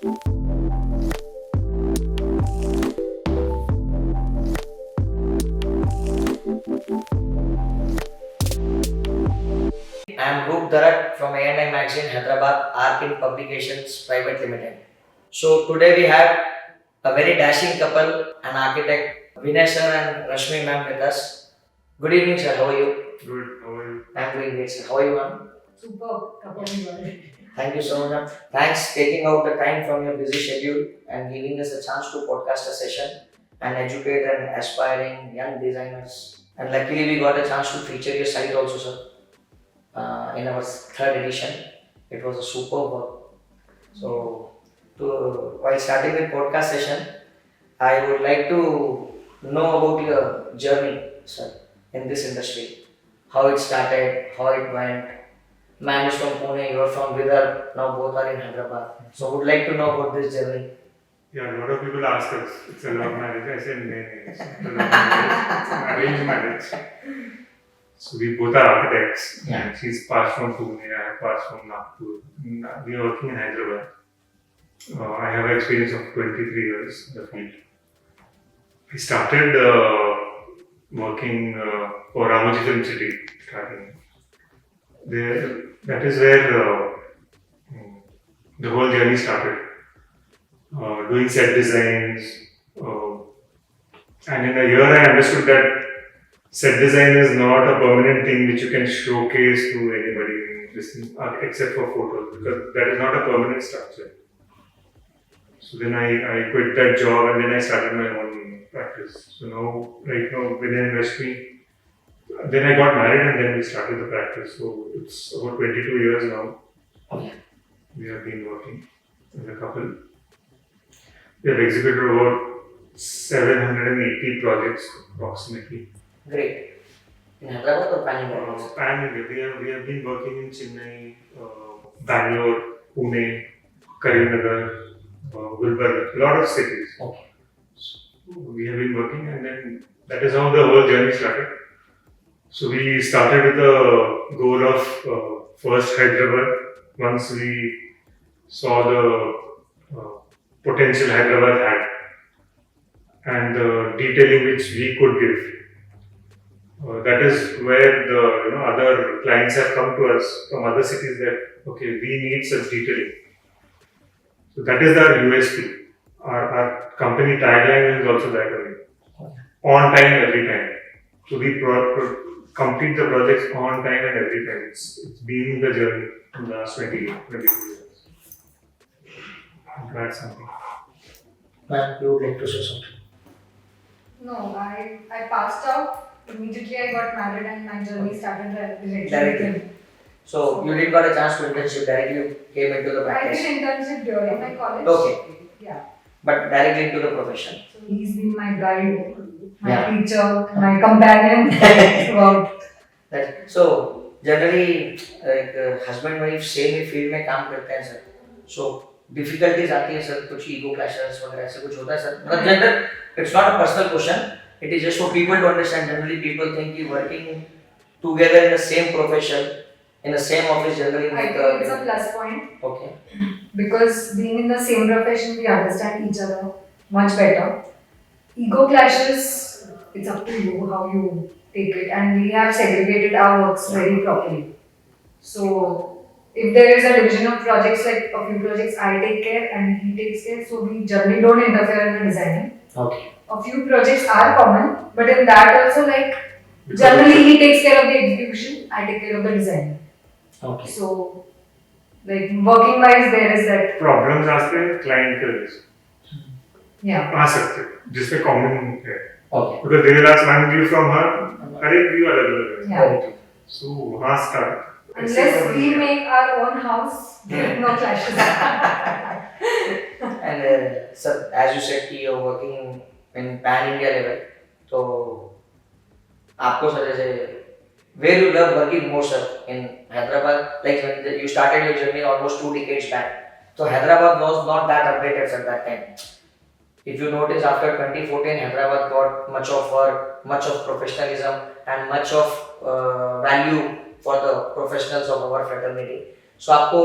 I am Roop from A&I Magazine, Hyderabad, Arkin Publications Private Limited. So today we have a very dashing couple, an architect, Vinay sir and Rashmi ma'am with us. Good evening sir, how are you? Good, how are you? I am doing great sir, how are you ma'am? Super. Thank you so much ma'am. Thanks taking out the time from your busy schedule and giving us a chance to podcast a session and educate and aspiring young designers. And luckily we got a chance to feature your site also sir. In our third edition. It was a superb work. So, while starting the podcast session, I would like to know about your journey, sir, in this industry. How it started, how it went. Man is from Pune, you are from Vidar, now both are in Hyderabad. So, would like to know about this journey. Yeah, a lot of people ask us, it's a love marriage. I said, no, it's not a love marriage, it's an arranged marriage. So we both are architects. Yeah. And she's passed from Pune, I have passed from Nagpur. We are working in Hyderabad. I have an experience of 23 years in the field. I started working for Ramoji Film City. That is where the whole journey started. Doing set designs. And in a year I understood that set design is not a permanent thing which you can showcase to anybody except for photos, because that is not a permanent structure. So then I quit that job and then I started my own practice. So right now, Vinay and Rashmi, then I got married and then we started the practice. So it's about 22 years now. Okay. We have been working as a couple. We have executed about 780 projects approximately. Great. In Hyderabad or Pan India? Pan India. We have been working in Chennai, Bangalore, Pune, Karimnagar, Gulbarga, a lot of cities. Okay. So we have been working, and then that is how the whole journey started. So we started with the goal of first Hyderabad. Once we saw the potential Hyderabad had and the detailing which we could give. That is where the other clients have come to us from other cities that okay, we need such detailing. So that is our USP. Our company tagline is also that way. On time, every time. So we complete the projects on time and every time. It's been the journey in the last 22 years. I'm glad something. Ma'am, you would like to say something? No, I passed out. Immediately I got married and my journey started Directly. So you didn't got a chance to internship, directly came into the I practice. did internship during my college. Okay. Yeah. But directly into the profession. So he's been my guide, my Yeah. teacher, my companion throughout. So generally husband wife same he field में काम करते हैं sir. So difficulties आती है sir, कुछ ego clashes वगैरह ऐसे कुछ होता है सर. मतलब general, it's not a personal question. It is just for people to understand. Generally, people think you working together in the same profession, in the same office. Generally, I think it's a plus point. Okay. Because being in the same profession, we understand each other much better. Ego clashes, it's up to you how you take it, and we have segregated our works very properly. So, if there is a division of projects, like a few projects I take care and he takes care, so we generally don't interfere in the designing. Okay. A few projects are common, but in that also, like, generally he takes care of the execution, I take care of the design. Okay. So, like, working wise, there is that. Problems आते हैं client के वजह से. Yeah. आ सकते हैं, जिसमें common है. Okay. Because they will ask one view from her, हर एक view अलग-अलग है. Yeah. So वहाँ start. Unless we make our own house, there are no clashes. And sir, as you said, कि you're working in pan India level, तो आपको sir जैसे where you love working more sir in Hyderabad, like when you started your journey almost 2 decades back, so Hyderabad was not that updated at that time. If you notice, after 2014, Hyderabad got much of work, much of professionalism, and much of value for the professionals of our fraternity. सो आपको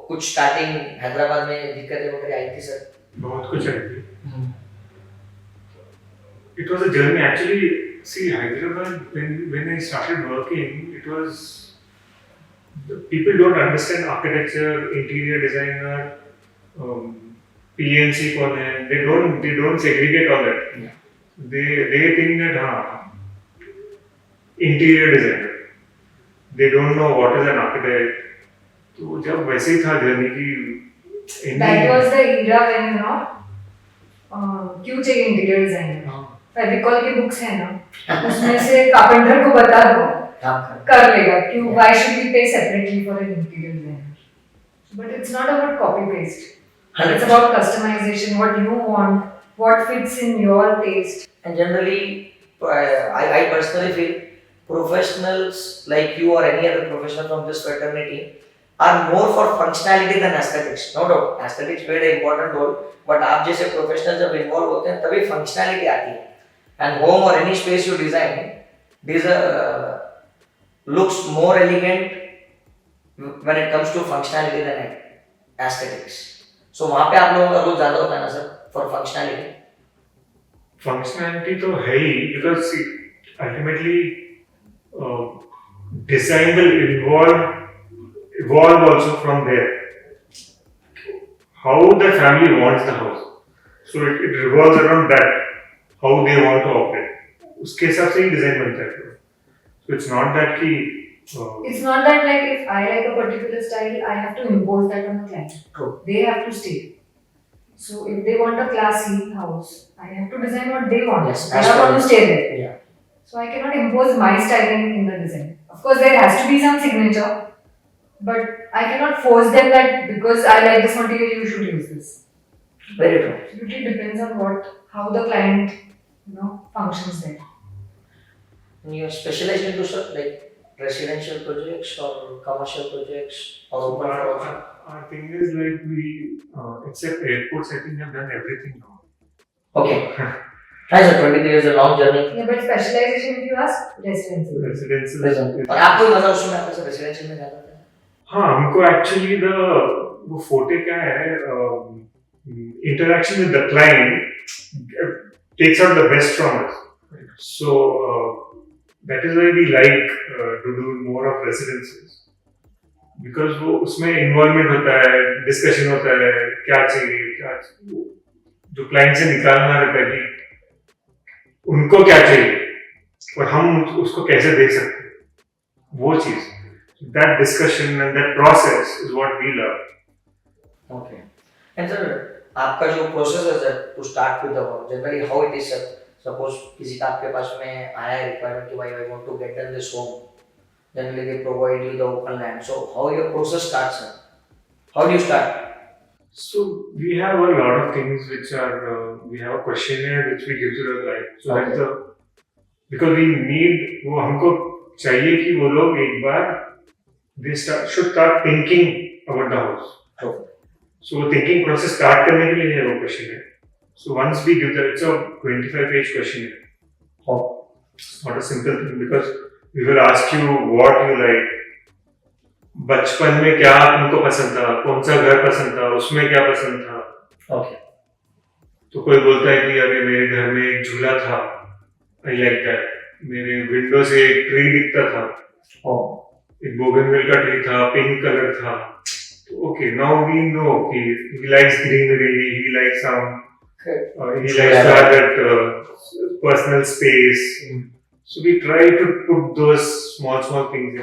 कुछ starting Hyderabad में दिक्कतें वगैरह आई थी sir? बहुत कुछ आई थी. It was a journey actually. See, Hyderabad, when I started working, it was people don't understand architecture, interior designer, PNC कौन है. They don't segregate all that. Yeah. They think that interior designer. They don't know what is an architect. तो जब वैसे ही था journey की. That was the era when क्यों चाहिए interior designer. Fevicol की बुक्स है ना, उसमें से कारपेंटर को बता दो कर लेगा. क्यों why should we pay separately for an interior designer? But it's not about copy paste. It's about customization, what you want, what fits in your taste. And generally, I personally feel professionals like you or any other professional from this fraternity are more for functionality than aesthetics. No doubt, aesthetics played an important role, but आप जैसे professionals जब involve होते हैं तभी functionality आती है. And home or any space you design, looks more elegant when it comes to functionality than aesthetics. So वहाँ पे आप लोगों का रोल ज़्यादा होता है ना सर for functionality? Functionality तो है ही, because see, ultimately design will evolve also from there. How the family wants the house, so it revolves around that. How they want to operate, उसके हिसाब से ही डिजाइन बनता है. So it's not that कि It's not that like if I like a particular style, I have to impose that on the client. True. They have to stay. So if they want a classy house, I have to design what they want. Yes, They are going to stay there. Yeah. So I cannot impose my styling in the design. Of course, there has to be some signature, but I cannot force them that because I like this material, you should use this. Very true. It really depends on how the client, functions there. And you are specialized into stuff like residential projects or commercial projects or so open for option? our thing is like we except airports, I think have done everything now. Okay. Nice, 23 years is a long journey. Yeah, but specialization, if you ask, residential. Residential. और आपको भी मजा उसमें आता है residential में ज़्यादा आता है? हाँ, हमको actually वो फोटे क्या है, interaction with the client takes out the best from us. So that is why we like to do more of residences, because वो उसमें involvement होता है, discussion होता है, क्या चाहिए, जो client से निकालना रहता है कि उनको क्या चाहिए और हम उसको कैसे दे सकते हैं, वो चीज़. That discussion and that process is what we love. Okay. And sir, आपका जो प्रोसेस है sir to start with the work, generally how it is sir. Suppose किसी का आपके पास में आया है रिक्वायरमेंट कि भाई I want to get done this home, generally they provide you the open land. So how your process starts sir? How do you start? So we have a lot of things which are we have a questionnaire which we give to the client. So Okay. that's because we need, वो हमको चाहिए कि वो लोग एक बार should start thinking about the house. Okay. So thinking process start करने के लिए है वो questionnaire. So once we give it's a 25-page questionnaire. Oh. It's not a simple thing because we will ask you what you like. बचपन में क्या उनको पसंद था, कौन सा घर पसंद था, उसमें क्या पसंद था. Okay. तो कोई बोलता है कि अरे मेरे घर में एक झूला था, I like that. मेरे विंडो से एक ट्री दिखता था. Oh. एक बोगनवेल का ट्री था, पिंक कलर था. Okay, now we know he likes greenery, he likes he likes to have that personal space. So we try to put those small things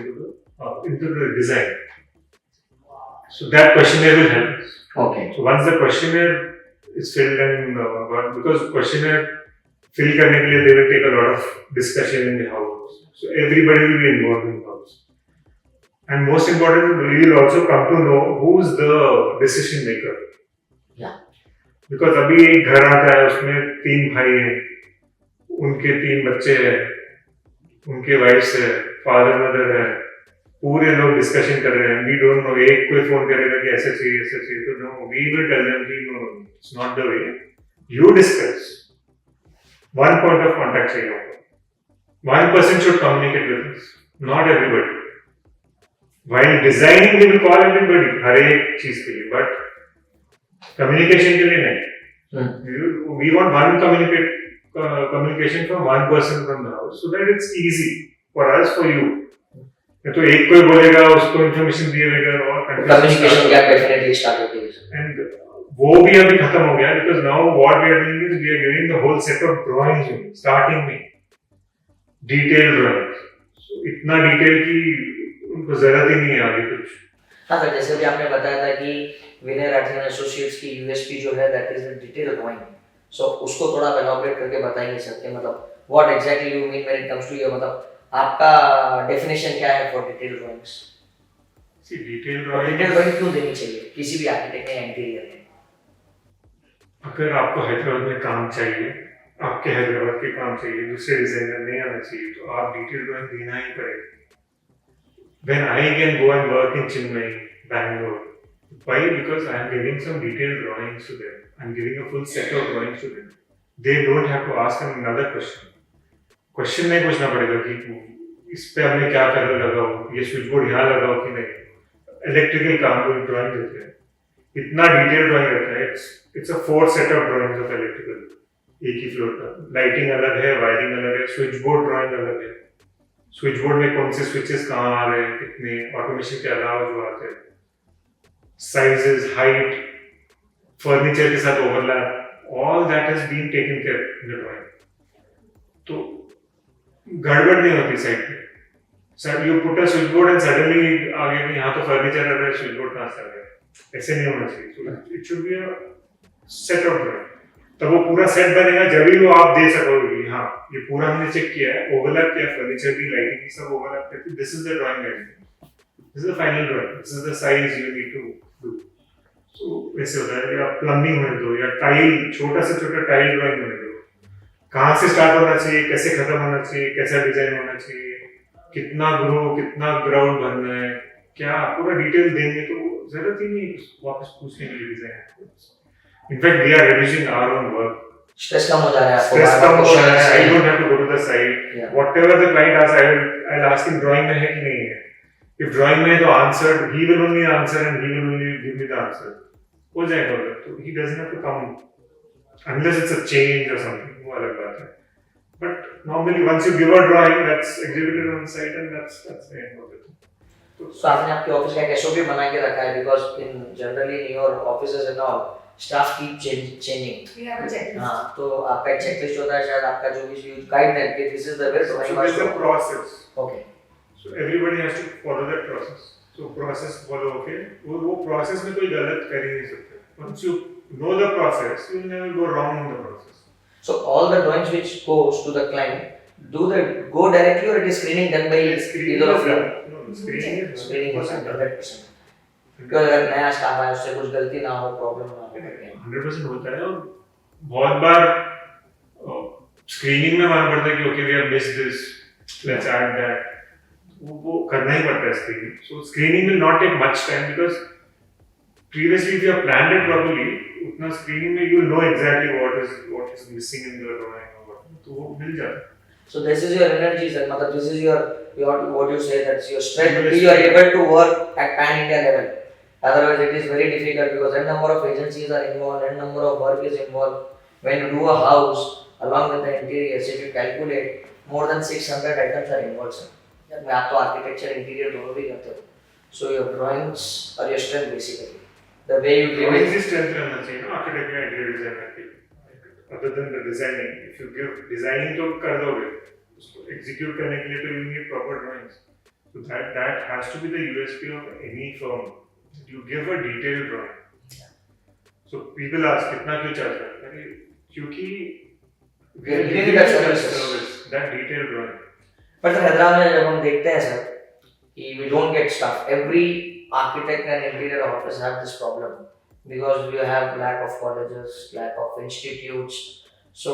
into the design. So that questionnaire will help us. Okay. So once the questionnaire is filled and because questionnaire fill करने के लिए they will take a lot of discussion in the house. So everybody will be involved in the house. And most important, we will also come to know who's the decision maker. Yeah. Because अभी एक घर आता है उसमें 3 भाई हैं, उनके 3 बच्चे हैं, उनके वाइफ्स है, फादर मदर है, पूरे लोग डिस्कशन कर रहे हैं. We don't know, एक कोई फोन करेगा कि ऐसा चाहिए तो no, we will tell them कि no, it's not the way. You discuss. One point of contact चाहिए होगा. One person should communicate with us, not everybody. While designing, we will call everybody, हर एक चीज के लिए, but communication के लिए नहीं. We want one communication from one person from the house, so that it's easy for us, for you. तो एक कोई बोलेगा, उसको information दिया जाएगा और communication gap definitely start होती है. And वो भी अभी खत्म हो गया, because now what we are doing is we are giving the whole set of drawings starting में detailed drawings. So इतना detail की उनको जरूरत ही नहीं है आगे कुछ. हाँ सर, जैसे भी आपने बताया था कि विनय राठी एंड एसोसिएट्स की यूएसपी जो है that is the detail drawing. So उसको थोड़ा एलॉबरेट करके बताएंगे सर कि मतलब what exactly you mean when it comes to your, मतलब आपका डेफिनेशन क्या है for detail drawings. See, detail drawing क्यों देनी चाहिए किसी भी आर्किटेक्ट ने इंटीरियर में. अगर आपको हैदराबाद में काम चाहिए, आपके हैदराबाद के काम चाहिए, दूसरे डिजाइनर नहीं आना चाहिए, तो आप डिटेल ड्राइंग देना ही पड़ेगा. When I can go and work in Chennai, Bangalore, why? Because I am giving some detailed drawings to them. I am giving a full set of drawings to them. They don't have to ask them another question. Question नहीं पूछना पड़ेगा कि इस पे हमने क्या colour लगाओ, ये स्विच बोर्ड यहाँ लगाओ कि नहीं. इलेक्ट्रिकल काम को ड्राइंग देते हैं, इतना डिटेल ड्राइंग रहता है. It's a 4 set of drawings of electrical. एक ही फ्लोर का लाइटिंग अलग है, वायरिंग अलग है, स्विच बोर्ड ड्राइंग अलग है. स्विच बोर्ड में कौन से स्विचेस कहाँ आ रहे हैं, कितने ऑटोमेशन के अलावा जो आते हैं, साइजेस, हाइट, फर्नीचर के साथ overlap, all that has been taken care in the drawing. तो गड़बड़ नहीं होती साइड पे. Sir you put a switch board and suddenly आगे कि यहाँ तो फर्नीचर आ रहा है, स्विच बोर्ड कहाँ से आ गया, ऐसे नहीं होना चाहिए. तो it should be a set of drawing. तब वो पूरा सेट बनेगा जब भी वो आप दे सकोगे. हाँ, ये पूरा हमने चेक किया है, ओवरलैप किया, फर्नीचर की, लाइटिंग की, सब ओवरलैप करके this is the drawing idea, this is the final drawing, this is the size you need to do. So वैसे होता है, या प्लम्बिंग होने दो, या टाइल, छोटा से छोटा टाइल ड्राइंग होने दो, कहाँ से स्टार्ट होना चाहिए, कैसे खत्म होना चाहिए, कैसा डिजाइन होना चाहिए, कितना ग्रो, कितना ग्राउंड बनना है, क्या पूरा डिटेल देंगे तो जरूरत ही नहीं वापस पूछने के लिए design. In fact, we are reducing our own work. Stress कम हो जा रहा है आपको. Stress कम हो रहा है. I don't have to go to the site. Yeah. Whatever the client asks, I'll ask him drawing में है कि नहीं है. If drawing में है तो answer, he will only answer and he will only give me the answer. हो जाएगा उधर. तो he doesn't have to come unless it's a change or something. वो अलग बात है. But normally once you give a drawing, that's exhibited on site and that's the end of it. So आपने आपके ऑफिस का एक SOP बना के रखा है, because in generally in your offices and all staff keep changing. We have a checklist. हाँ, तो आपका एक चेकलिस्ट होता है, शायद आपका जो भी गाइड है कि this is the way to So there's a process. Okay. So everybody has to follow that process. So process follow, okay. वो process में कोई गलत कर ही नहीं सकते. Once you know the process, you will never go wrong in the process. So all the drawings which goes to the client, do they go directly or it is screening done by either of you? No, screening is 100%. क्योंकि अगर नया staff आया उससे कुछ गलती ना हो, problem ना हो. 100% होता है. और बहुत बार स्क्रीनिंग में मालूम पड़ता है कि okay we have missed this, let's add that. वो करना ही पड़ता है screening. So screening will not take much time, because previously if you have planned it properly, उतना स्क्रीनिंग में you will know exactly what is missing in the drawing or what, तो वो मिल जाता है. So this is your energy, sir. मतलब this is your what you say, that's your strength. You are able to work at pan India level. Otherwise, it is very difficult because n number of agencies are involved, n number of work is involved. When you do a house along with the interiors, if you calculate, more than 600 items are involved, sir. जब आप तो architecture, interior दोनों भी करते हो. So your drawings are your strength basically. The way you give it. This strength रहना चाहिए ना architect या interior designer की. Other than the designing, if you give designing तो कर दोगे, उसको execute करने के लिए तो you need proper drawings. So that has to be the USP of any firm. You give a detailed drawing. So people ask कितना क्यों चार्ज करते हैं? क्योंकि we are giving that service, that detailed drawing. But Hyderabad में जब हम देखते हैं सर कि we don't get stuff. Every architect and interior office have this problem because we have lack of colleges, lack of institutes. So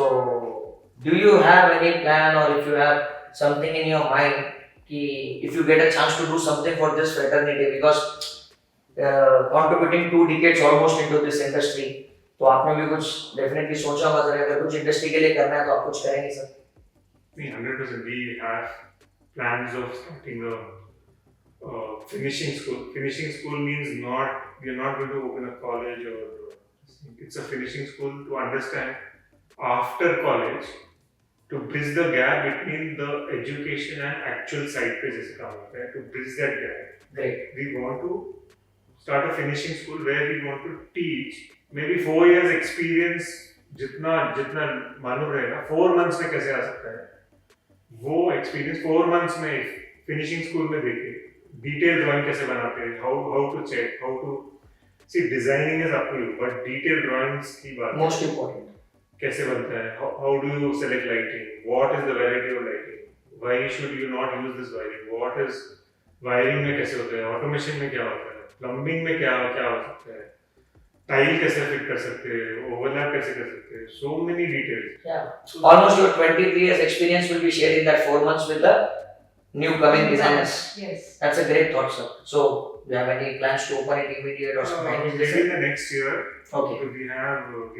do you have any plan or if you have something in your mind कि if you get a chance to do something for this fraternity because contributing 2 decades almost into this industry, तो आपने भी कुछ definitely सोचा होगा sir. अगर कुछ industry के लिए करना है तो आप कुछ करेंगे सर? नहीं, 100% we have plans of starting a finishing school. Finishing school means not we are not going to open a college or it's a finishing school to understand after college to bridge the gap between the education and actual side पे जैसे काम होता है to bridge that gap. Great. We want to start a finishing school where we want to teach maybe 4 years experience जितना जितना मालूम रहेगा 4 months में कैसे आ सकता है वो experience 4 months में finishing school में देखे detailed drawing कैसे बनाते हैं how to check how to see designing is up to you but detailed drawings की बात Most important. कैसे बनता है how do you select lighting what is the variety of lighting why should you not use this wiring what is wiring में कैसे होता है automation में क्या होता है plumbing में क्या क्या हो सकता है टाइल कैसे फिट कर सकते हैं ओवरलैप कैसे कर सकते हैं so many details Yeah, almost your 23 years experience will be shared in that 4 months with the new coming designers. Yes. That's a great thought, sir. So, do you have any plans to open it immediate or something? maybe in the next year Okay. we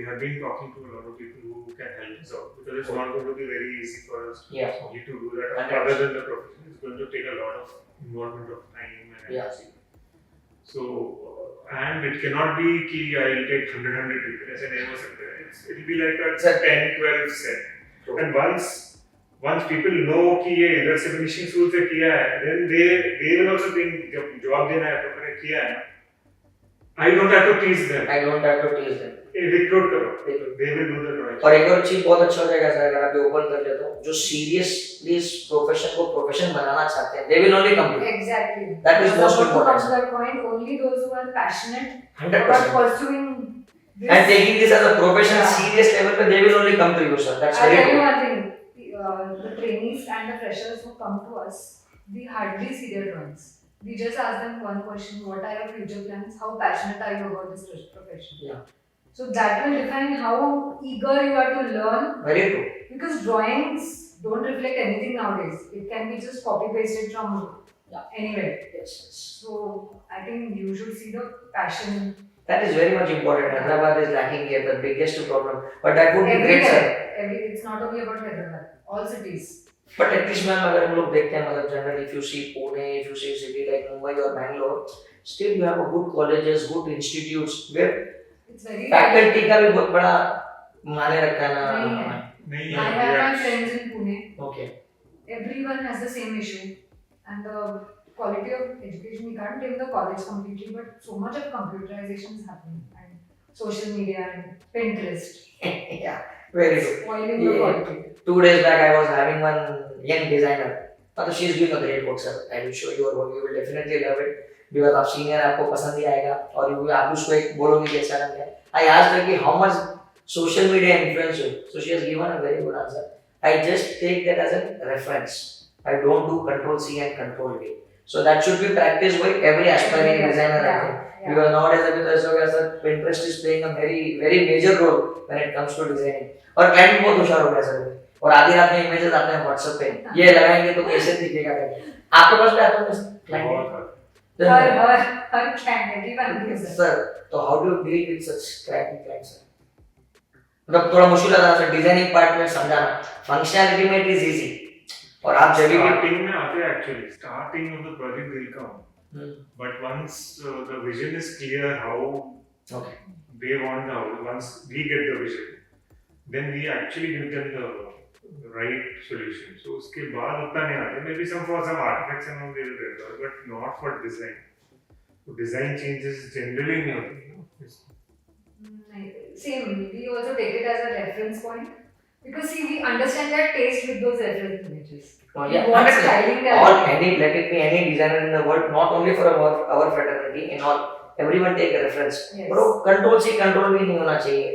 have been talking to a lot of people who can help us out because it's not going to be very easy for us Yeah. only to do that 100%. other than the profession it's going to take a lot of involvement of time and Yeah. energy so and it cannot be कि I'll take 100 people ऐसे नहीं हो सकता है it'll be like a 10-12 set True. and once people know कि ये इधर से finishing school से किया है then they will also think जब job देना है तो मैंने किया है I don't have to teach them I don't have to teach them. recruit करो Recruit. they will do the drawing और एक और चीज बहुत अच्छा हो जाएगा सर अगर आप ये ओपन कर लेते हो जो सीरियसली इस प्रोफेशन को प्रोफेशन बनाना चाहते हैं they will only come to you. Exactly. That is most To important. come to that point, only those who are passionate 100%. about pursuing this. And taking this as a profession Yeah. serious level पे they will only come to you, sir. That's I'll very tell you good. one thing. The trainees and the freshers who come to us, we hardly see their drawings. We just ask them one question: what are your future plans? How passionate are you about this profession? Yeah. So that will define how eager you are to learn. Very true. Because drawings don't reflect anything nowadays. It can be just copy pasted from anywhere. Yes. So I think you should see the passion. That is very much important. Hyderabad is lacking here, the biggest problem. But that would be great, sir. It's not only about Hyderabad. All cities. But at least ma'am अगर हम लोग देखते हैं मतलब generally if you see Pune, if you see city like Mumbai or Bangalore, still you have a good colleges, good institutes where It's very faculty का भी बहुत बड़ा माने रखा है ना. नहीं है. नहीं I है have my yeah. friends in Pune. Okay. Everyone has the same issue, and the quality of education, we can't blame the college completely, but so much of computerization is happening, and social media and Pinterest Yeah. Very good. spoiling the Yeah. quality. 2 days back I was having one young designer. मतलब she is doing a great work, sir. I will show you her work. You will definitely love it. Because आप senior आपको पसंद ही आएगा और आप उसको एक बोलोगे कि अच्छा लग गया. I asked her कि how much social media influence you. So she has given a very good answer. I just take that as a reference. I don't do control C and control V. So that should be practiced by every aspiring designer. I think. Because nowadays अभी तो ऐसा हो गया sir Pinterest is playing a very major role when it comes to designing. और client बहुत होशियार हो गया सर और आधी रात में इमेजेस आते हैं व्हाट्सएप पे ये लगाएंगे तो कैसे दिखेगा करके आपके पास भी आता है client Her client, everyone gives it. Sir तो how do you deal with such clients मतलब थोड़ा मुश्किल आता है सर डिजाइनिंग पार्ट में समझाना फंक्शनैलिटी में इट इज इजी और आप जब भी starting में आते हैं actually starting of the project will come but once the vision is clear how okay they want the house once we get the vision then we actually give them the right solution so उसके बाद उतना नहीं आते maybe some for some artifacts and all they will require but not for design so design changes generally नहीं होती Same, we also take it as a reference point because see, we understand their taste with those reference images. yeah, What 100%. styling they All are. any let it be any designer in the world not only for our fraternity in all everyone take a reference Yes. पर वो control C control भी नहीं होना चाहिए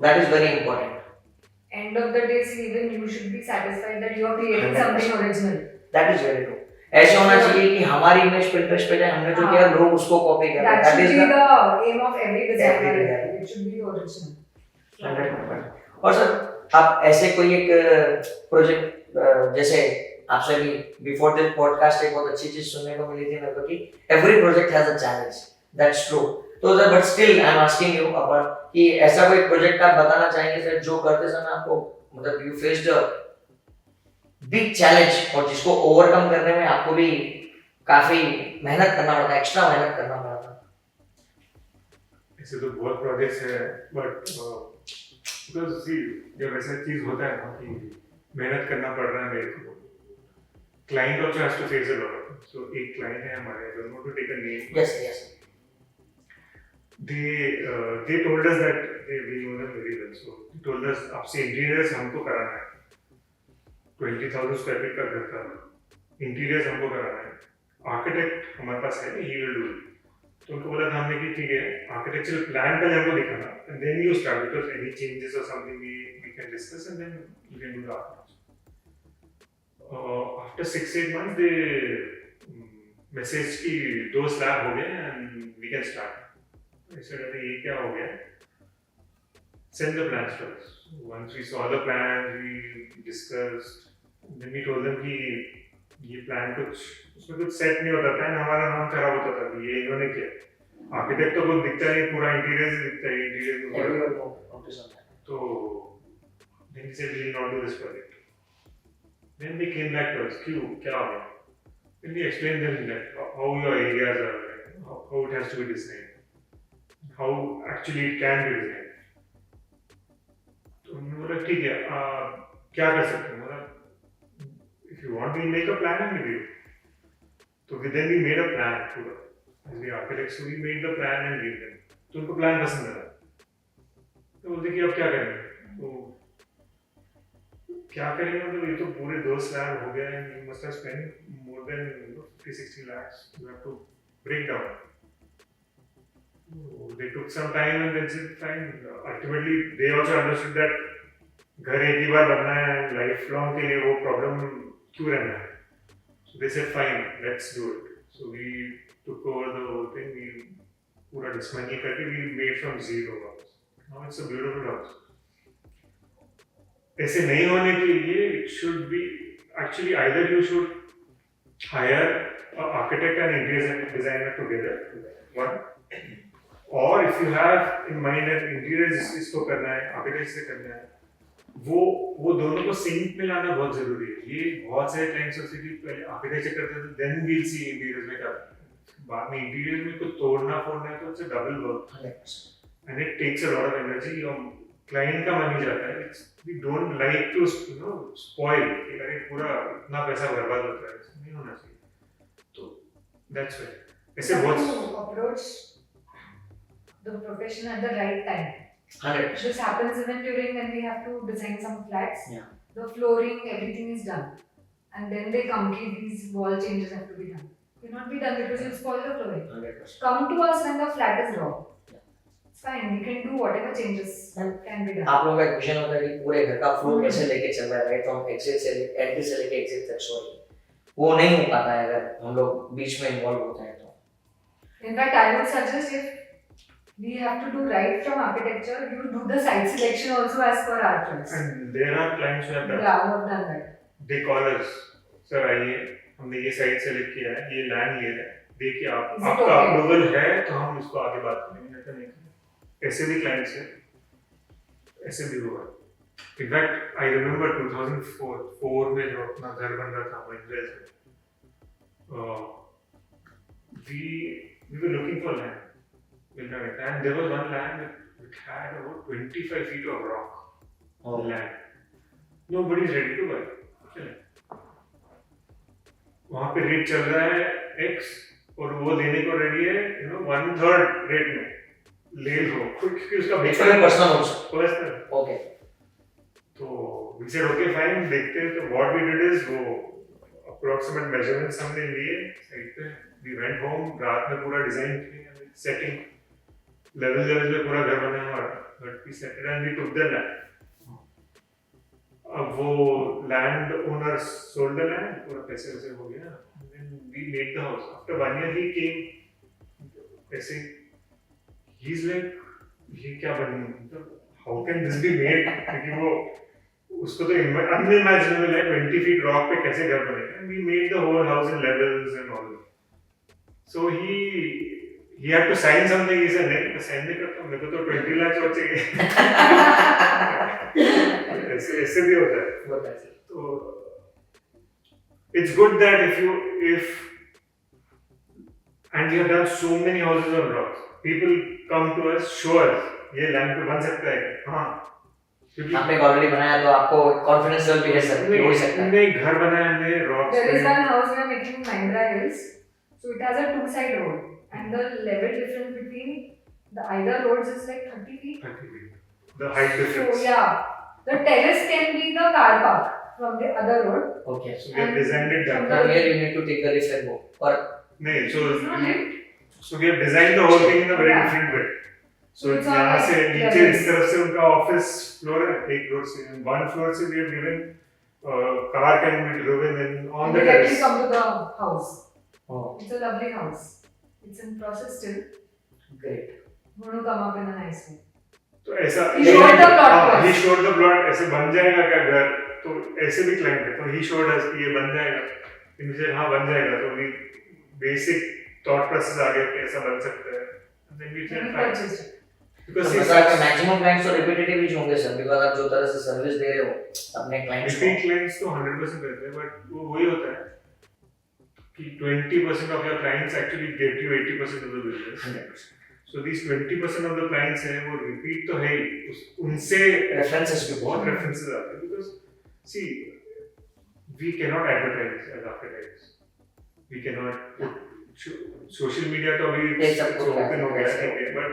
that is very important End of the day, see, even you should be satisfied that you are creating 100%. something original. that is very true ऐसे होना चाहिए कि हमारी इमेज Pinterest पे जाए हमने जो किया लोग उसको कॉपी करें That that should is be the the aim of every designer. Every designer. It should be the original. 100%. और सर आप ऐसे कोई एक प्रोजेक्ट जैसे आपसे भी बिफोर दिस पॉडकास्ट एक बहुत अच्छी चीज सुनने को मिली थी मेरे को कि every project has a challenge that's true तो sir but still I am asking you अपन कि ऐसा कोई प्रोजेक्ट आप बताना चाहेंगे सर जो करते समय आपको मतलब you faced a big challenge और जिसको ओवरकम करने में आपको भी काफी मेहनत करना पड़ता, एक्स्ट्रा मेहनत करना पड़ता। ऐसे तो बहुत प्रोजेक्ट्स है, बट बिकॉज सी जब ऐसा चीज होता है ना कि मेहनत करना पड़ रहा है मेरे को, client also has to face a lot. So एक क्लाइंट है हमारे, I don't want to take a name, yes yes they told us that we know them very well. So they told us आपसे interiors हमको कराना है, 20,000 square feet का घर का इंटीरियर्स हमको कराना है, आर्किटेक्ट हमारे पास है, ही विल डू इट। तो उनको बोला था हमने कि ठीक है, आर्किटेक्चरल प्लान पहले हमको दिखाना, and then you start, because any changes और something we can discuss and then you can do the architecture. After 6-8 months they message की 2 स्लैब हो गए and we can start. I said, अरे ये क्या हो गया? Send the plans to us. Once we saw the plans, we discussed. Then we told them कि ये प्लान कुछ उसमें कुछ सेट नहीं होता था, हमारा नाम खराब होता था कि ये इन्होंने किया। आर्किटेक्ट तो कुछ दिखता नहीं, पूरा इंटीरियर दिखता है, इंटीरियर में पूरा। तो then he said we will not do this project. Then they came back to us, क्यों, क्या हो गया? Then we explained them that how your areas are, how it has to be designed, how actually it can be designed. तो उन्होंने बोला ठीक है, क्या कर सकते हैं? बोला if you want we make a plan and review. तो then we made a plan पूरा, as the architects, so we made the plan and gave them. तो उनको प्लान पसंद आया, तो बोलते कि अब क्या करेंगे? तो क्या करेंगे मतलब ये तो पूरे 2 स्लैब हो गए, you must have spent more than 50-60 lakhs. You have to break down. So they took some time and then said fine. Ultimately they also understood that घर एक ही बार बनना है, लाइफ लॉन्ग के लिए वो प्रॉब्लम क्यों रहना है. So they said fine, let's do it. So we took over the whole thing. We पूरा dismantle करके we made from zero house. Now it's a beautiful house. ऐसे नहीं होने के लिए it should be actually either you should hire an architect and interior designer together, one, or if you have in mind that interior इसको करना है, architect से करना है, वो दोनों को सिंक में लाना बहुत जरूरी है. ये बहुत सारे क्लाइंट्स होते हैं कि पहले आर्किटेक्चर करते थे, देन वील सी इंटीरियर्स में क्या, बाद में इंटीरियर में कुछ तोड़ना फोड़ना है तो it's a double work and it takes a lot of energy. Client का मन ही जाता है, we don't like to spoil, अरे पूरा इतना पैसा बर्बाद होता है, नहीं होना चाहिए. तो दैट्स व्हाई ऐसे बहुत approach the profession at the right time. 100%. This happens even during when we have to design some flats. Yeah. The flooring, everything is done, and then they come ki these wall changes have to be done. Cannot be done because you spoil the flooring. 100%. Come to us when the flat is raw. Yeah. It's fine. We can do whatever changes can be done. आप लोगों का एक vision होता है कि पूरे घर का फ्लो कैसे लेके चल रहा है, राइट फ्रॉम एग्जिट से एंट्री से लेके एग्जिट तक. सॉरी, वो नहीं हो पाता है अगर हम लोग बीच में इन्वॉल्व होते हैं तो. In fact, I would suggest if we have to do right from architecture, you do the site selection also as per our choice. and there are clients who have done. Yeah, who have done that. They call us, sir आइए हमने ये site select किया है, ये land लिया है, देखिए आपका अप्रूवल है तो हम इसको आगे बात करेंगे, नहीं. ऐसे भी क्लाइंट्स हैं, ऐसे भी हुआ. इनफैक्ट आई रिमेम्बर 2004 में जो अपना घर बन रहा था महिंद्रा से, we were looking for land, and there was one land which had about 25 feet of rock. Land. Nobody is ready to buy. चले. वहाँ पे रेट चल रहा है X और वो देने को रेडी है 1/3 रेट में ले लो, क्योंकि उसका पर्सनल. ओके. तो we said okay fine, देखते हैं. तो what we did is वो approximate measurements हमने लिए साइट पे. We went home, रात में पूरा डिजाइन किया, सेटिंग लेवल पे पूरा घर बना हमारा, but we set it and we took the land. अब वो land owner sold the land, पूरा पैसे वैसे हो गया, then we made the house. After 1 year he came, ऐसे he's like ये क्या बनी, how can this be made, क्योंकि वो उसको तो unimaginable है 20 feet rock पे कैसे घर बनेगा. And we made the whole house in levels and all. So he had to sign something. He said नहीं, मैं sign नहीं करता, मेरे को तो 20 lakhs और चाहिए. ऐसे भी होता है. तो it's good that if And we have done so many houses on rocks. People come to us, show us, ये लैंड पे बन सकता है, हाँ, क्योंकि आपने ऑलरेडी बनाया तो आपको कॉन्फिडेंस लेवल भी है सर कि हो सकता है। हमने घर बनाया हमने रॉक्स There is पे one house we are making in Mahindra Hills. So it has a two-side road, and the level difference between the either roads is like 30 feet. 30 feet. The height So difference. yeah, the terrace can be the car park from the other road. Okay. So we have designed it that From way. here you need to take the lift and go. Or नहीं, It's not lift. so we have designed the whole thing in a very Yeah. different way. So It's all यहाँ like से नीचे levels. इस तरफ से उनका office floor है, एक फ्लोर से, one floor से we have given car can be driven in on And the directly terrace. come to the house. oh, It's a lovely house. It's in process still. great. Gonna come up in a nice way. तो ऐसा He showed the plot to us. he showed the plot ऐसे बन जाएगा क्या घर, तो ऐसे भी क्लाइंट है, तो he showed us कि ये बन जाएगा, इनसे हाँ बन जाएगा, तो we basic thought process आ गया कि ऐसा बन सकता है, and then we We said purchased it. because तो मतलब आपके मैक्सिमम क्लाइंट्स तो रिपीटेटिव ही होंगे सर, बिकॉज़ आप जो तरह से सर्विस दे रहे हो अपने क्लाइंट्स को। repeat clients तो 100% रहते हैं, but वो वही होता है कि 20% of your clients actually get you 80% of the business. 100%. So these 20% of the clients हैं वो repeat तो है ही, उनसे रेफरेंसेस भी बहुत बहुत references आते हैं, because see we cannot advertise as architects, we cannot put social media तो अभी ये सब कुछ open हो गया है। है, but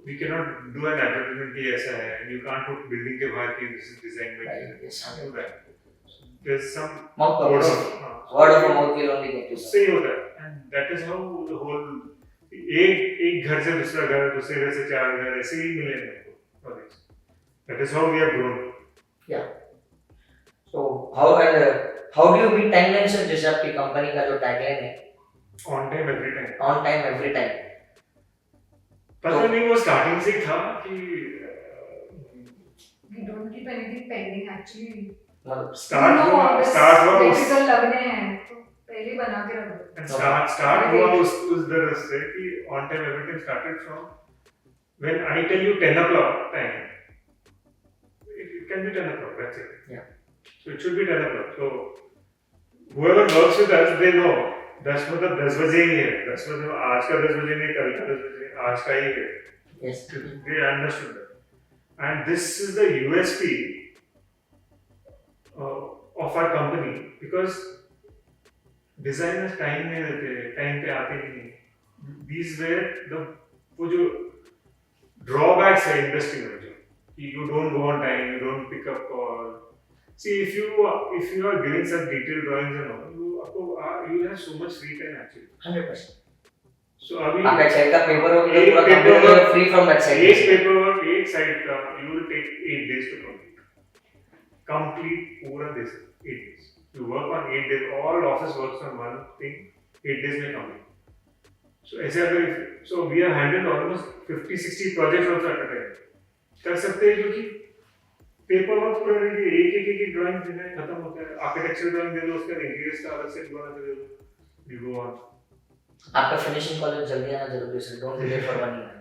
we cannot do an advertisement कि ऐसा है, and you can't put building के बाहर कि this is designed by Right, yes, do that. So there's some Mouth word publicity. of Word of mouth will only get you sir. सही होता है, and that is how the whole एक घर से दूसरा घर, दूसरे घर से चार घर, ऐसे ही मिले हैं हमको। That is how we have grown. Yeah. So how do you meet timelines sir, जैसे आपकी कंपनी का जो टैगलाइन है On time every time. on time every time, पता नहीं वो स्टार्टिंग से ही था कि We don't keep anything pending actually. मतलब स्टार्ट You know, हुआ this स्टार्ट हुआ electrical लगने हैं तो पहले ही बना के रख दो. स्टार्ट हुआ उस दर से कि on time everything started from when I tell you 10 o'clock time, it can be 10 o'clock, that's it. Yeah. So it should be 10 o'clock. So whoever works with us, they know 10 मतलब 10 बजे ही है, 10 बजे आज का 10 बजे नहीं, कल का 10 बजे, आज का ही है. yes. They understood that. And this is the USP of our company, because designers time नहीं देते, time पे आते नहीं. These were the वो जो drawbacks है industry में जो कि you don't go on time, you don't pick up call. See, if you are giving such detailed drawings and all, you have so much free time actually. 100%. So अभी आप Excel का paper work एक पूरा paper complete work- free from that एक side. paperwork एक side का you will take 8 days to complete पूरा this 8 days. You work on 8 days. All office works on one thing. 8 days में complete. So ऐसे अगर so we have handled almost 50-60 projects also at a time. कर सकते हैं क्योंकि paper work पूरा ready, एक ड्राइंग देना है, खत्म होता है. आर्किटेक्चर ड्राइंग दे दो, उसका इंटीरियर का अलग से बना के दे दो. You go on. आपका फिनिशिंग कॉलेज जल्दी आना जरूरी है sir, don't delay for 1 year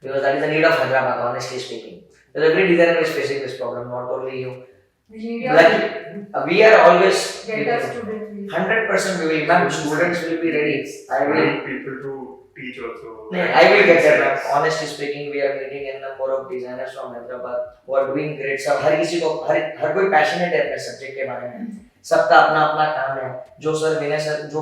because that is the need of Hyderabad, honestly speaking. Because every designer is facing this problem, not only you. We need your Like we are always get a student. 100% we will, ma'am, students will be ready. I will. People to teach also. I will get that, ma'am. Honestly speaking, we are meeting a number of designers from Hyderabad who are doing great stuff. हर किसी को हर कोई passionate है अपने subject के बारे में. सबका अपना अपना काम है. जो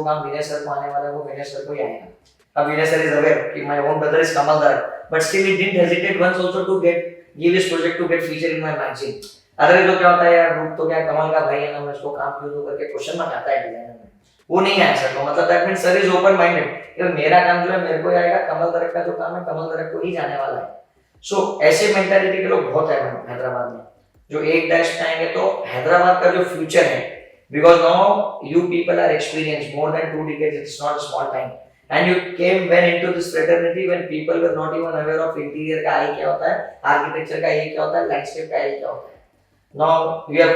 काम विनय सर को आने वाला है वो विनय सर को ही आएगा. अब विनय सर is aware कि my own brother is Kamal Dar, but still he didn't hesitate once also to give his project to get featured in my magazine. Otherwise तो क्या होता है यार, रूप तो क्या कमल का भाई है ना, मैं इसको काम क्यों दूं करके क्वेश्चन मार्क आता है डिजाइनर में. वो नहीं आया सर, तो मतलब that means sir is open minded कि मेरा काम जो है मेरे को ही आएगा, कमल दरक का जो काम है कमल दरक को ही जाने वाला है. सो ऐसे मेंटालिटी के लोग बहुत है हैदराबाद में जो एक डैश पे आएंगे. तो हैदराबाद का जो फ्यूचर है, because now you people are experience more than 2 decades, it's not a small time. And you came when into this fraternity when people were not even aware of interior का आई क्या होता है, architecture का ये क्या होता है, landscape का ये क्या होता है. Now you have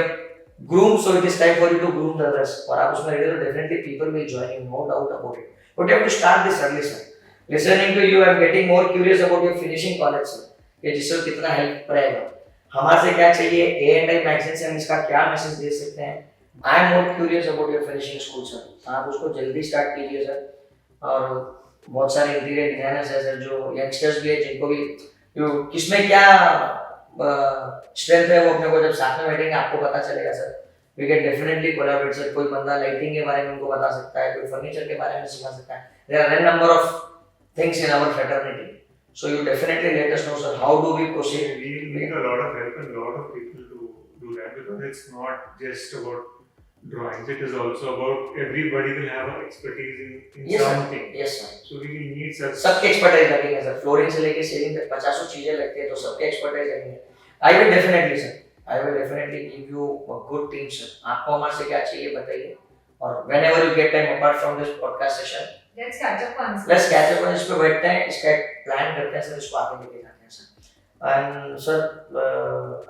groomed, so it is time for you to groom the others. और आप उसमें ready हो, definitely people will join you, no doubt about it. But you have to start this early, sir. Listening to you, I am getting more curious about your finishing college, sir. कि जिससे कितना help रहेगा. हमारे से क्या चाहिए, A&I magazine से हम इसका क्या मैसेज दे सकते हैं. I am more curious about your finishing school, sir. आप उसको जल्दी start कीजिए, sir. और बहुत सारे इंटीरियर डिजाइनर्स हैं सर, जो यंगस्टर्स भी है, जिनको भी किसमें क्या स्ट्रेंथ है, वो अपने को जब साथ में बैठेंगे आपको पता चलेगा sir. We can definitely collaborate sir. कोई बंदा लाइटिंग के बारे में उनको बता सकता है, कोई फर्नीचर के बारे में सिखा सकता है. There are n number of things in our fraternity. So you definitely let us know, sir. How do we proceed? We need a lot of help and a lot of people to do that, because it's not just about drawings. It is also about everybody will have an expertise in Yes, sir. something. Yes, sir. So we will need such. सबके expertise लगेंगे sir. Flooring से लेके ceiling तक 50 चीजें लगती है, तो सबके एक्सपर्टाइज लगेंगे. I will definitely sir, I will definitely give you a good team sir. आपको हमारे से क्या चाहिए बताइए, और whenever you get time apart from this podcast session, Let's catch up once. let's catch up on इस पे बैठते हैं, इसका प्लान करते हैं सर, इसको आगे लेके जाते हैं sir. And sir,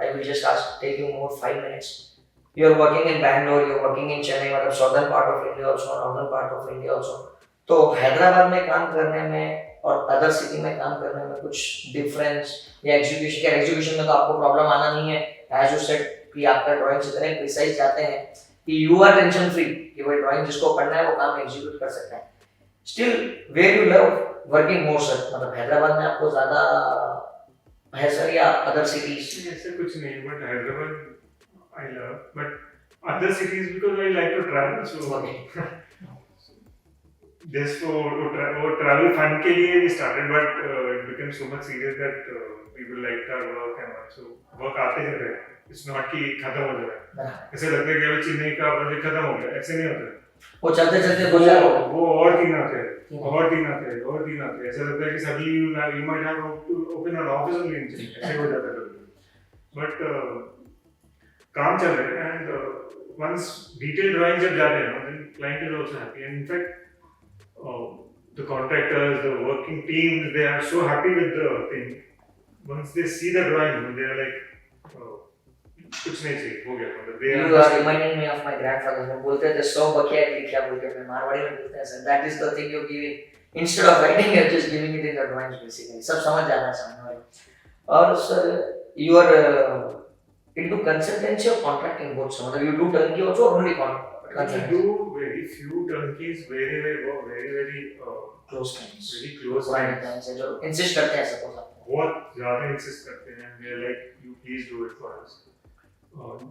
I will just take you more 5 minutes. You are working in Bangalore, you are working in Chennai, मतलब southern part of India also, northern part of India also. तो हैदराबाद में काम करने में और अदर सिटी में काम करने में कुछ डिफरेंस या एग्जीक्यूशन में तो आपको प्रॉब्लम आना नहीं है. एज यू सेड कि आपका ड्राइंग्स इतने प्रिसाइज जाते हैं कि यू आर टेंशन फ्री कि वो ड्राइंग जिसको पढ़ना है वो काम एग्जीक्यूट कर सकता है. Still where you love working more sir, मतलब हैदराबाद में आपको ज्यादा है सर या अदर सिटीज? ऐसे कुछ नहीं, but Hyderabad I love, but other cities because I like to travel. So just for travel fun के लिए we started, but it became so much serious that people liked our work and also work आते ही रहे. It's not कि खत्म हो जाए. ऐसे लगता है कि अभी चेन्नई का प्रोजेक्ट खत्म हो गया, ऐसे नहीं होता. वो चलते चलते वो और 3 आते हैं, और 3 आते हैं, और 3 आते हैं. ऐसा लगता है कि सभी you might have to open an office only in Chennai. ऐसे हो जाता है. But काम चल रहा है, and once detailed drawing जब जाते हैं, then client is also happy. And in fact, the contractors, the working teams, they are so happy with the thing. Once they see the drawing, they are like, कुछ नहीं चाहिए, हो गया. मतलब they You are reminding me of my grandfather. वो बोलते थे 100 बकिया लिखा बोल के, मैं मारवाड़ी में बोलते हैं sir. That is the thing you're giving. Instead of writing, you're just giving it in the drawings basically. सब समझ जाना है सामने वाले. और sir you are into consultancy or contracting both. So मतलब you do turnkey also or only contract? We do very few turnkeys, very close friends. very close पुराने friends. friends हैं जो insist करते हैं suppose आपको. बहुत ज़्यादा insist करते हैं. They are like, you please do it for us.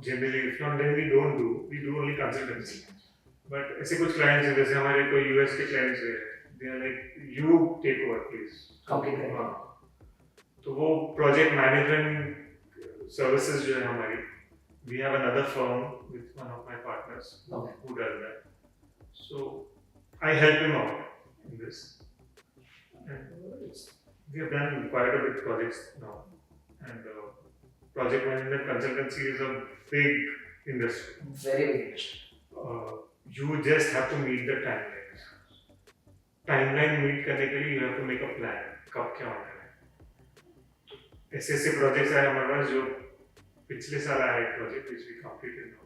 Generally, if not, then we don't do. We do only consultancy. But ऐसे कुछ clients हैं, जैसे हमारे कोई US के clients हैं, they are like, you take over please. Complete करें. हाँ. तो वो project management services जो है हमारी, we have another firm with one of my partners who does that. So I help him out in this, and we have done quite a bit projects now. And project management consultancy is a big industry. Very big industry. You just have to meet the timelines. Timeline meet करने के लिए you have to make a plan. कब क्या होना है. ऐसे projects आए हमारे पास, जो पिछले साल आया एक project which we completed now.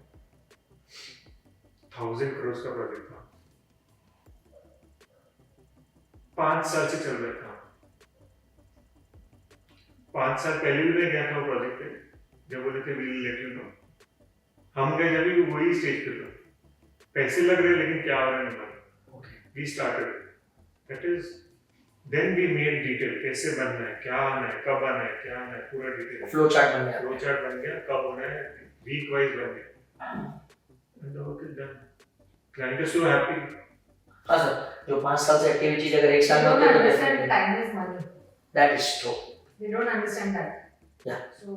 1000 crores का प्रोजेक्ट था. 5 साल से चल रहा था. 5 साल पहले भी मैं गया था वो प्रोजेक्ट पे, जब बोले थे we'll let you know. हम गए जब भी वही स्टेज पे था. पैसे लग रहे लेकिन क्या हो रहा है नहीं मालूम. We started. That is, then we made detail. कैसे बनना है, क्या आना है, कब आना है, क्या आना है, पूरा डिटेल. फ्लो चार्ट बन गया. फ्लो चार्ट बन गया, कब होना है, वीक वाइज बन गया. And the work is done. Client is so happy. हाँ सर, जो 5 साल से एक्टिव चीज अगर एक साल में They होती don't है तो understand definitely time is money. that is true. They don't understand that. Yeah. So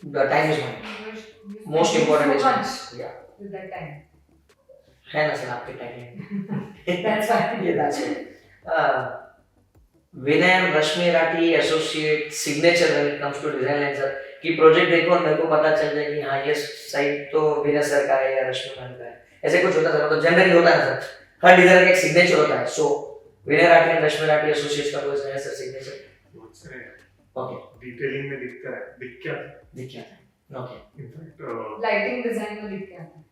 The time is money. you Most spend important is so money. much Yeah. with that time. है ना sir आपके time. That's why. Yeah, that's it. Vinay and Rashmi Rathi associate signature when it comes to design line sir, कि project देखो और मेरे को पता चल जाए कि हाँ ये साइड तो विनय सर का है या रश्मि मैम का है. ऐसे कुछ होता है सर, तो जनरली होता है सर, हर डिजाइनर का एक सिग्नेचर होता है. So Vinay Rathi and Rashmi Rathi associates का कोई है सर सिग्नेचर? बहुत सारे हैं. ओके. डिटेलिंग में दिखता है, दिख क्या है. दिख क्या है. ओके. इनफैक्ट Lighting design में लिख के आता है.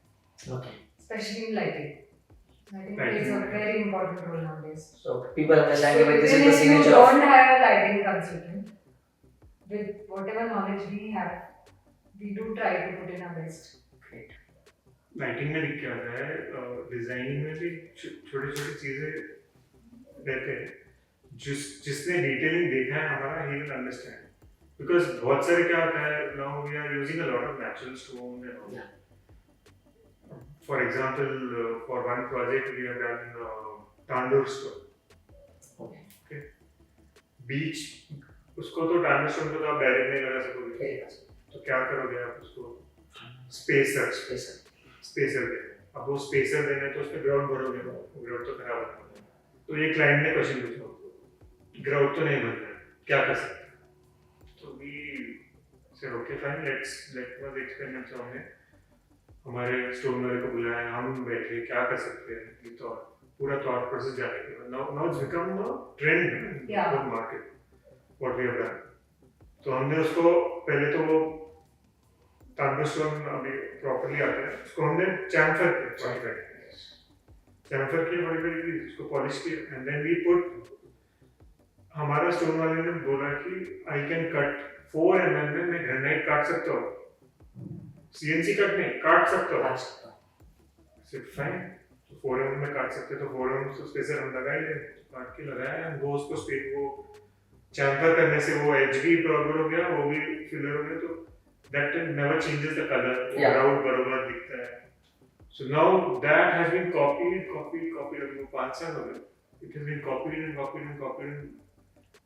Okay. Especially in lighting. Lighting plays a very important role nowadays. So people understand that this is Even the if you signature of. don't hire a lighting consultant, with whatever knowledge we have, we do try to put in our best. Great. Lighting में दिख क्या आता है, designing में भी छोटी छोटी चीजें रहते हैं, जिसने डिटेलिंग देखा है हमारा, he will understand. Because बहुत सारे क्या होता है, now we are using a lot of natural stone and all. Yeah. For example, for one project we have done tandoor stone. Okay. बीच उसको तो tandoor stone को तो आप डायरेक्ट नहीं लगा सकोगे, तो क्या करोगे आप उसको स्पेसर देना. अब वो स्पेसर देना तो उसमें ग्राउंड भरोगे, ग्राउंड तो खराब होगा. तो ये क्लाइंट ने क्वेश्चन पूछा, ग्राउंड तो नहीं बन रहा है, क्या कर सकते हैं. तो we said okay fine, let us experiment. So हमने हमारे स्टोन वाले को बुलाया, हम बैठे क्या कर सकते हैं, ये तो पूरा थॉट प्रोसेस जाने के बाद now it's become a trend in the market what we have done. तो हमने उसको पहले तो वो तांबे स्टोन अभी प्रॉपर्ली आते हैं, उसको हमने चैम्फर किया बड़ी उसको पॉलिश किया, एंड देन वी पुट. हमारा स्टोन वाले ने बोला कि आई कैन कट 4 mm में मैं ग्रेनाइट काट सकता हूँ, सीएनसी कट नहीं, काट सकता हूँ. सिर्फ फाइन, तो 4 mm में काट सकते, तो 4 mm उस स्पेसर हम लगाए, काट के लगाया, वो उसको स्पेस वो चैम्फर करने से वो एज भी प्रॉपर हो गया, वो भी फिलर हो गया, तो that never changes the color. Ground बराबर दिखता है. So now that has been copied. अभी वो 5 साल हो गए. It has been copied.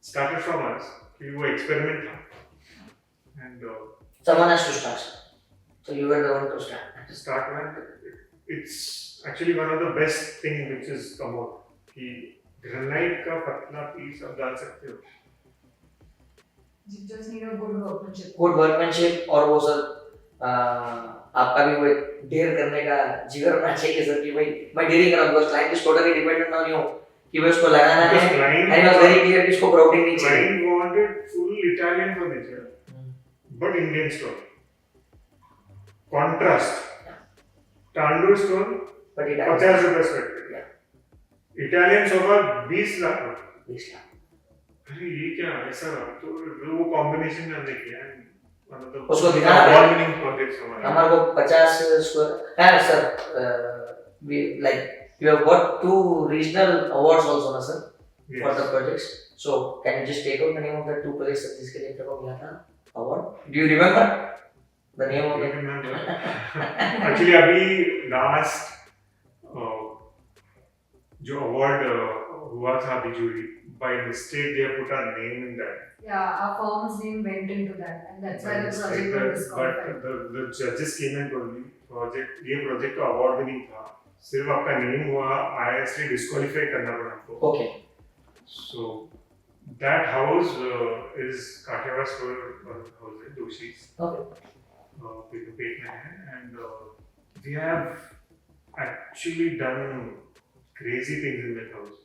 Started from us. कि वो experiment था. And someone has to start. So you were the one to start. Start when it's actually one of the best thing which is come out. कि granite का पतला piece आप डाल सकते हो. You just need a good workmanship. Good workmanship, और वो sir आपका भी वो डेयर करने का जिगर होना चाहिए सर कि भाई मैं डेयरिंग करूँ, because client is totally dependent on you कि भाई उसको लगाना है, and it was very clear कि इसको ग्राउंडिंग नहीं चाहिए. Client wanted full Italian furniture, but Indian stone. Contrast. Tandoor stone, but it 50 रुपए square feet. Italian sofa 20 lakh. अरे ये क्या ऐसा, तो वो कॉम्बिनेशन में हमने किया है. उसको दिखाना है. अवार्ड-विनिंग प्रोजेक्ट्स हमारे को 50 स्क्वायर है sir. We like you have got 2 regional awards also ना sir for the projects. So can you just take out the name of the 2 projects that जिसके लिए आपको मिला था award? Do you remember the name of it? Actually अभी last जो award हुआ था अभी jury, by mistake they have put our name in that. Yeah, our firm's name went into that, and that's why the project got disqualified. But the judges came and told me ये project का award भी नहीं था, सिर्फ आपका name हुआ, ISD disqualify करना पड़ा आपको. Okay. So that house is Kathiawar store house है, Doshi's. Okay. पेट में है, and we have actually done crazy things in that house.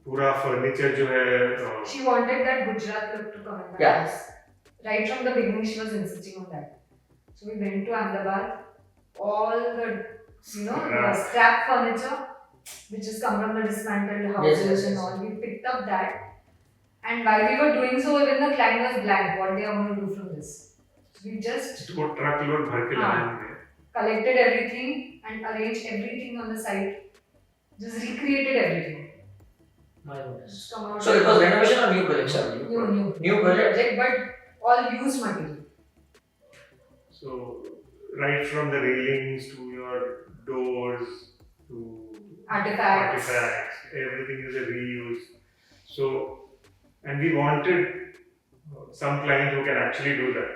पूरा फर्नीचर जो है She wanted that Gujarat look to come in the house. Right from the beginning, she was insisting on that. So we went to Ahmedabad. All the the scrap furniture, which has come from the dismantled houses and all, we picked up that. And while we were doing so, even the client was blank. What they are going to do from this? So we just वो truck load भर के लाए हमने. Collected everything and arranged everything on the site. Just recreated everything. My goodness. So it was renovation or new project, sir? New project, but all used material. So right from the railings to your doors to artifacts, everything is a reuse. So, and we wanted some client who can actually do that.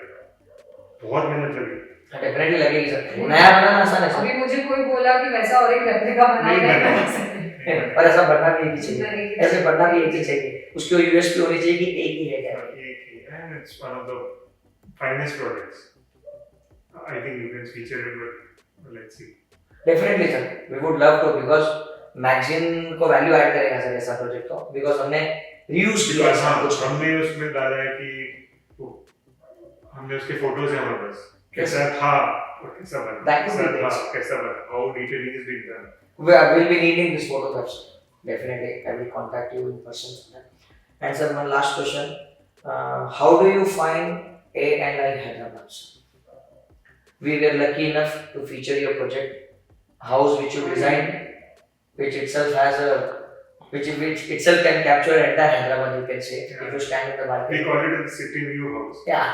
बहुत मेहनत लगी. Definitely लगेगी sir. नया बनाना आसान है sir. अभी मुझे कोई बोला कि वैसा और एक रेप्लिका बनाना पर ऐसा बनना भी एक ही चाहिए, ऐसे बनना भी एक ही चाहिए, उसकी यूएसपी होनी चाहिए कि एक ही है क्या. एक ही है, and it's one of the finest products. I think you can feature it, but let's see. Definitely sir, we would love to, because magazine को वैल्यू ऐड करेगा सर ऐसा प्रोजेक्ट को, बिकॉज हमने रीयूज किया है सब कुछ. हमने उसमें डाला है कि हमने उसके फोटोज हैं हमारे पास, कैसा था और कैसा बना, कैसा बना, how detailing is being done. We will be needing this photographs. Definitely, I will contact you in person. And sir, one last question: how do you find A and I Hyderabad? We were lucky enough to feature your project, house which you designed. which itself has a which itself can capture entire Hyderabad, you can say, Yeah. if you stand in the balcony. We call it the city view house. Yeah.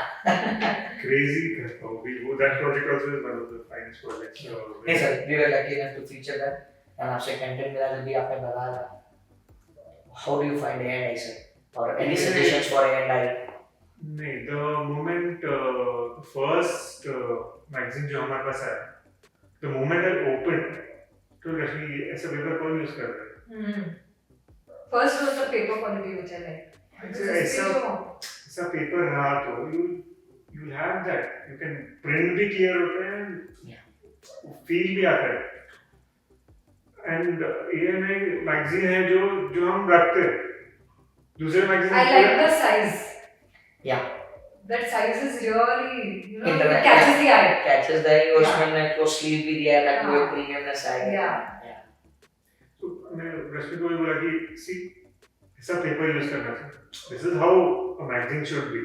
Crazy. That project also is one of the finest projects. नहीं sir, we were lucky enough to feature that, and आपसे content मिला जब भी आपने बताया. How do you find A&I sir? Or any suggestions for A&I? नहीं, the moment first magazine जो हमारे पास आया, the moment I opened, तो रश्मि ऐसा पेपर कौन यूज कर रहा है? First was the paper quality which I like. ऐसा पेपर रहा तो you have that. You can print भी clear होता है, feel भी आता है. And A&I magazine है जो हम रखते हैं. दूसरे magazine I like the size. Yeah. That size is really, it Internet, catches the eye. Catches the eye. उसमें वो sleeve भी दिया है ताकि वो premiumness आएगा. Yeah. तो मैं रश्मि को भी बोला कि see ऐसा पेपर यूज करना चाहिए. This is how a magazine should be.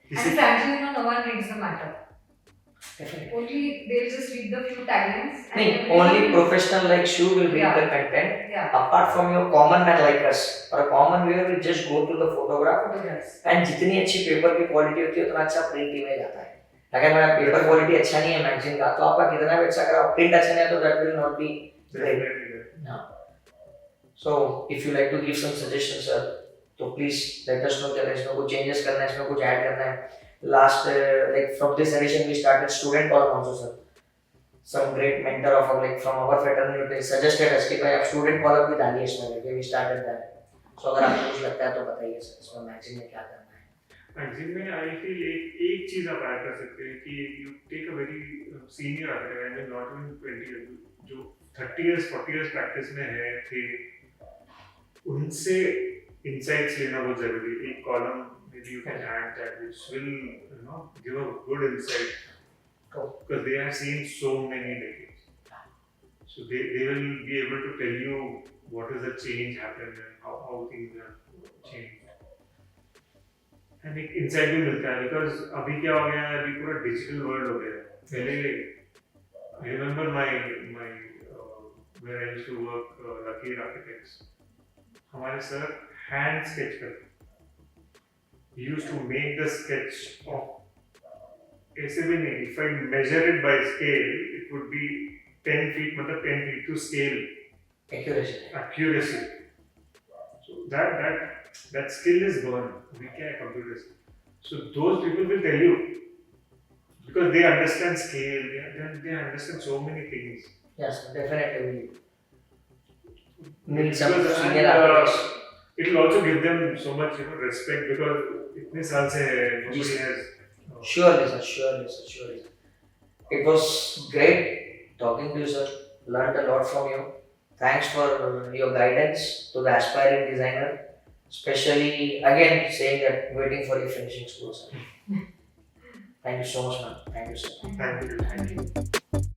And frankly, no one reads the matter. Only they'll just read the few taglines. Only professional like you will read the content. Yeah. Apart from your common man like us, or a common viewer will just go to the photographs. And जितनी अच्छी paper की quality होती है उतना अच्छा print image आता है. अगर मेरा पेपर क्वालिटी अच्छा नहीं है मैगजीन का, तो आपका कितना भी अच्छा करा प्रिंट अच्छा नहीं है तो that will not be great. No. So if you like to give some suggestions, sir, तो please let us know कि इसमें कुछ changes करना है, इसमें कुछ add करना है. Last like from this edition we started student column also, sir. Some great mentor of like from our fraternity suggested us कि भाई आप student column भी डालिए इसमें, like we started that. So अगर आपको कुछ लगता है तो बताइए सर, इसमें मैगजीन में क्या करना है. मैगजीन में आई फील एक चीज आप ऐड कर सकते हैं कि you take a very senior article, I mean not even 20 years, जो 30 इयर्स 40 इयर्स प्रैक्टिस में है थे, उनसे इनसाइट्स लेना बहुत जरूरी है. एक column maybe you can add that which will give a good insight because they have seen so many decades, so they will be able to tell you what is the change happened and how things have changed. And एक insight भी मिलता है because अभी क्या हो गया है, अभी पूरा digital world हो गया है. पहले I remember my where I used to work, Rathi architects, हमारे सर hand sketch करते. He used to make the sketch of ऐसे भी नहीं. If I measure it by scale, it would be 10 feet, मतलब 10 feet to scale. Accuracy. So that skill is gone. We can't computers. So those people will tell you because they understand scale. They understand so many things. Yes, definitely. Need some senior architects. It will also give them so much respect because इतने साल से है, nobody has. Surely sir. It was great talking to you sir. Learned a lot from you. Thanks for your guidance to the aspiring designer. Especially again saying that waiting for your finishing school sir. Thank you so much, man. Thank you sir. Thank you.